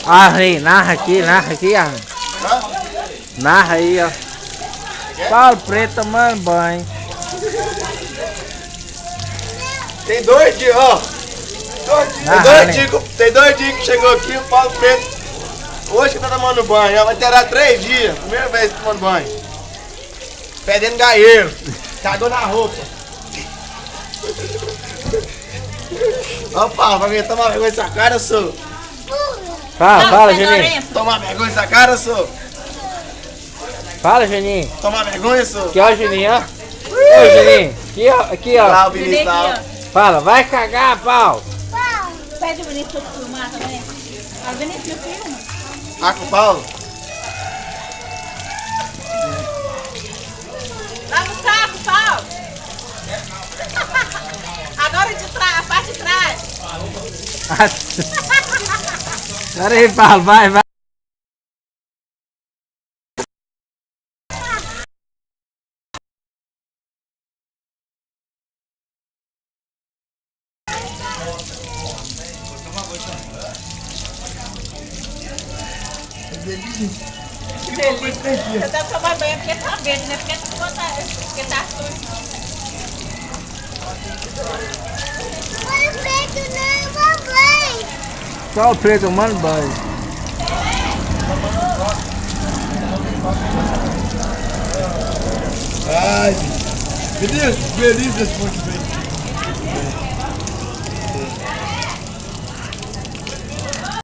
Aí, narra aqui, ó. Narra aí, ó. Paulo Preto tomando banho. Tem 2 dias, ó. Tem dois dias que chegou aqui o Paulo Preto. Hoje que tá tomando banho, ó. Vai ter 3 dias. Primeira vez tomando banho. Perdendo gaieiro. Cagou na roupa. Ó, Paulo, vai vir tomar vergonha dessa cara, sou. Fala, Juninho. Tomar vergonha dessa cara, sou. Fala, Juninho. Tomar vergonha, sou. Aqui, ó, Juninho, ó. Ô, Juninho. Aqui, ó. Lá, o Vinícius lá. Fala, vai cagar, Paulo. Pede o Vinícius pra filmar também. O Vinícius me filma. Ah, com o Paulo? Lá no saco, Paulo. Agora de trás, a parte de trás. Pera aí, Paulo, vai. Você deve tomar banho porque tá verde, né? Porque tá sujo. Só o Preto tomando banho. Ai, Vinícius, feliz desse monte.